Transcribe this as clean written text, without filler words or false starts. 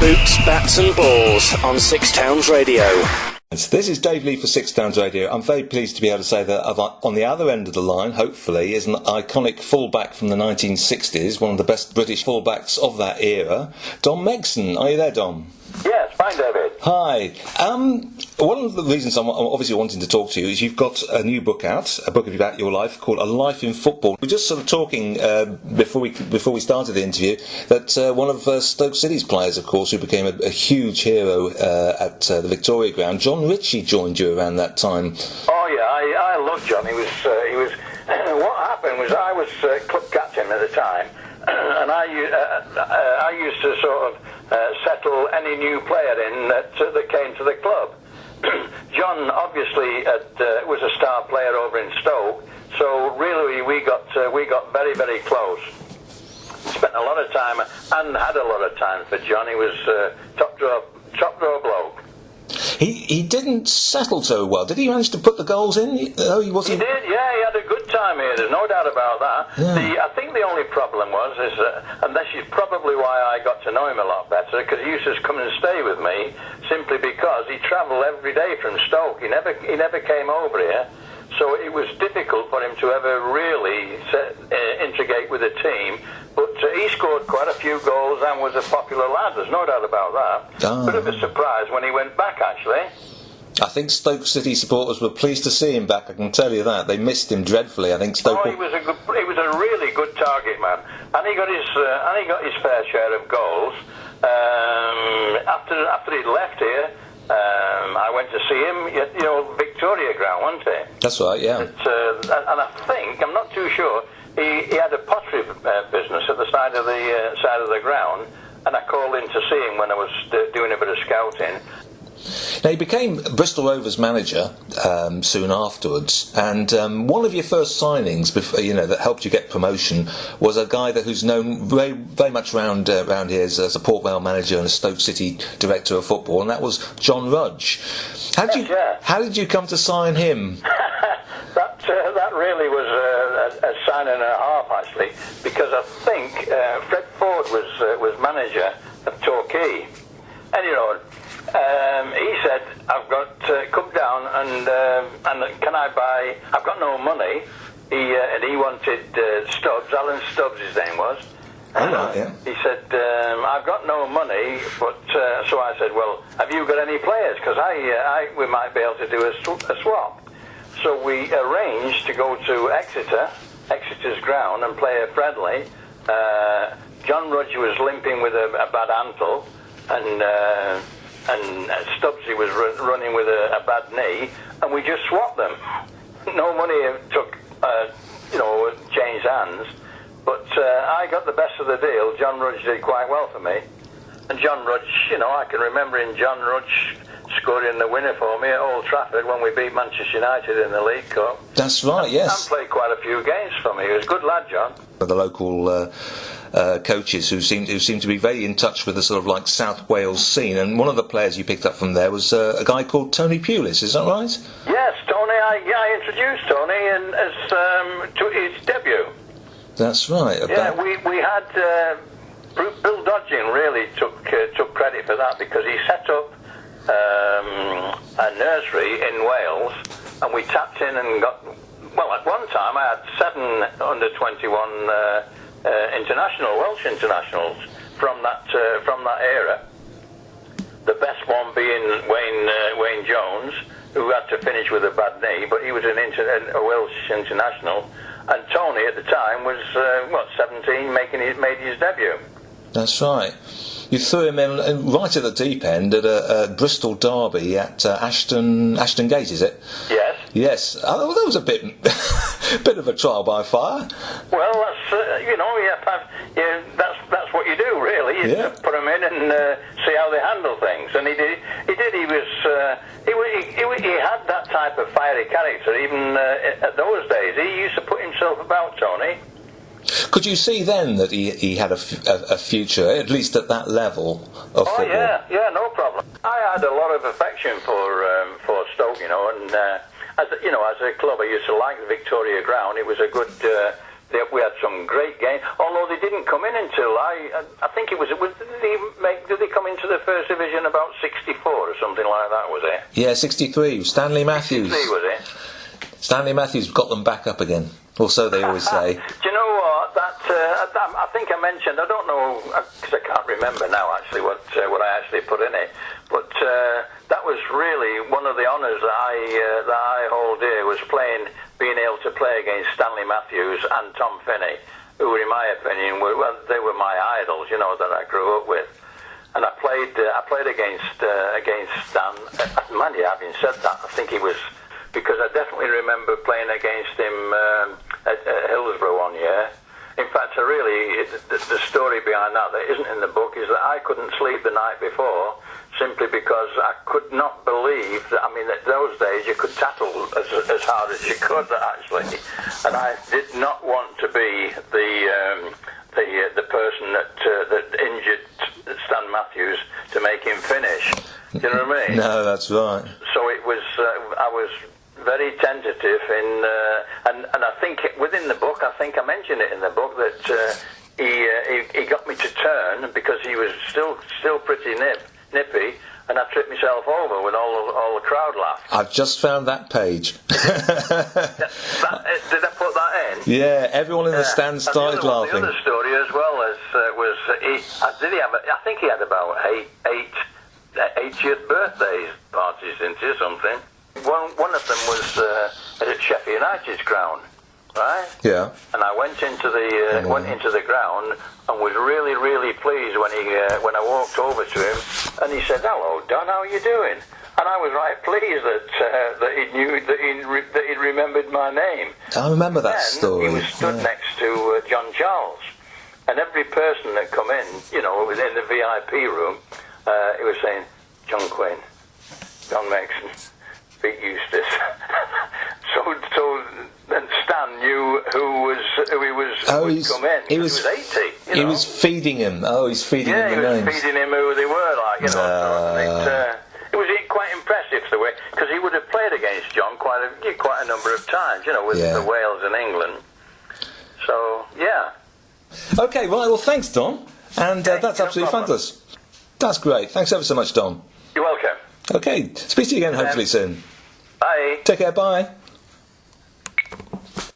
Boots, Bats and Balls on Six Towns Radio. This is Dave Lee for Six Towns Radio. I'm very pleased to be able to say that on the other end of the line, hopefully, is an iconic fullback from the 1960s, one of the best British fullbacks of that era, Dom Megson. Are you there, Dom? Yes, fine, David. Hi. One of the reasons I'm obviously wanting to talk to you is you've got a new book out, a book about your life called A Life in Football. We were just sort of talking before we started the interview that one of Stoke City's players, of course, who became a huge hero at the Victoria Ground, John Ritchie, joined you around that time. Oh yeah, I loved John. He was. What happened was I was club captain at the time, and I used to sort of settle any new player in that came to the club. John obviously was a star player over in Stoke, so really we got very, very close. Spent a lot of time and had a lot of time for John. He was top drawer bloke. He didn't settle so well. Did he manage to put the goals in? He wasn't. He did, yeah. He had a good time here. There's no doubt about that. Yeah. I think the only problem was, and this is probably why I got to know him a lot better, because he used to come and stay with me simply because he travelled every day from Stoke. He never came over here, so it was difficult for him to ever really integrate with the team. But he scored quite a few goals and was a popular lad, there's no doubt about that. Oh. Bit of a surprise when he went back, actually. I think Stoke City supporters were pleased to see him back, I can tell you that. They missed him dreadfully. I think Stoke... Oh, he was a really good target man. And he got his fair share of goals. After he'd left here, I went to see him, Victoria Ground, wasn't it? That's right, yeah. And I think, I'm not too sure, he had a pottery business at the side of the ground, and I called in to see him when I was doing a bit of scouting. Now, he became Bristol Rovers manager soon afterwards, and one of your first signings, that helped you get promotion, was a guy who's known very, very much around here as a Port Vale manager and a Stoke City director of football, and that was John Rudge. How did you come to sign him? That really was a sign and a half, actually, because I think Fred Ford was manager of Torquay, and he said, "I've got come down and can I buy? I've got no money." And he wanted Stubbs. Alan Stubbs, his name was. Oh, right, yeah. He said, "I've got no money," but so I said, "Well, have you got any players? Because we might be able to do a swap." So we arranged to go to Exeter's ground, and play a friendly. John Rudge was limping with a bad ankle, and Stubbsy was running with a bad knee, and we just swapped them. No money took, changed hands, but I got the best of the deal. John Rudge did quite well for me, and John Rudge, I can remember John Rudge scoring the winner for me at Old Trafford when we beat Manchester United in the League Cup. That's right, yes. And played quite a few games for me. He was a good lad, John. The local coaches who seem to be very in touch with the sort of like South Wales scene, and one of the players you picked up from there was a guy called Tony Poulis, is that right? Yes, Tony. I introduced Tony to his debut. That's right. We had Bill Dodging really took credit for that, because he set up a nursery in Wales, and we tapped in and got. Well, at one time I had 7 under-21 Welsh internationals from that era. The best one being Wayne Jones, who had to finish with a bad knee, but he was a Welsh international. And Tony at the time was 17, made his debut. That's right. You threw him in right at the deep end at a Bristol derby at Ashton Gate, is it? Yes. Yes. Oh, that was a bit of a trial by fire. Well, that's what you do, really. You put them in and see how they handle things. And he did. He had that type of fiery character even at those days. He used to put himself about, Tony. Could you see then that he had a future, at least at that level of football? Yeah, no problem. I had a lot of affection for Stoke, and as a club, I used to like the Victoria Ground. It was a good. We had some great games, although they didn't come in until I think it was. Did they come into the Yeah, 63. Stanley Matthews. 63 was it? Stanley Matthews got them back up again. Or so they always say. Do you know what? I think I mentioned. I don't know because I can't remember now actually what I actually put in it. But that was really one of the honours that I hold dear, was being able to play against Stanley Matthews and Tom Finney, who, in my opinion, they were my idols. You know, that I grew up with. And I played against Stan. Mind you, having said that, I think he was, because I definitely remember playing against him at Hillsborough one year. In fact, the story behind that isn't in the book is that I couldn't sleep the night before simply because I could not believe that. I mean, at those days you could tattle as hard as you could, actually, and I did not want to be the person that injured Stan Matthews to make him finish. Do you know what I mean? No, that's right. So it was. I was very tentative and I think within the book, I think I mentioned it in the book that he got me to turn because he was still pretty nippy, and I tripped myself over with all the crowd laughed. I've just found that page. Did I put that in? Yeah, everyone in the stand started laughing. The other story as well was I think he had about eight 80th birthday parties, didn't he, or something? One of them was at Sheffield United's ground, right? Yeah. And I went into the ground and was really, really pleased when I walked over to him, and he said, "Hello, Don, how are you doing?" And I was right pleased that he knew that he remembered my name. I remember that story. He was stood next to John Charles, and every person that come in, you know, within the VIP room, he was saying, "John Quinn, John Megson, Pete Eustace." so then Stan knew who he was come in. He was 80. He was feeding him. Oh, he's feeding him the names. Yeah, he was feeding him who they were, like, you know. It was quite impressive the way, because he would have played against John quite a number of times, you know, with the Wales and England. So yeah. Okay, right. Well, thanks, Don, and that's absolutely fabulous. That's great. Thanks ever so much, Don. You're welcome. Okay, speak to you again hopefully soon. Bye. Take care, bye.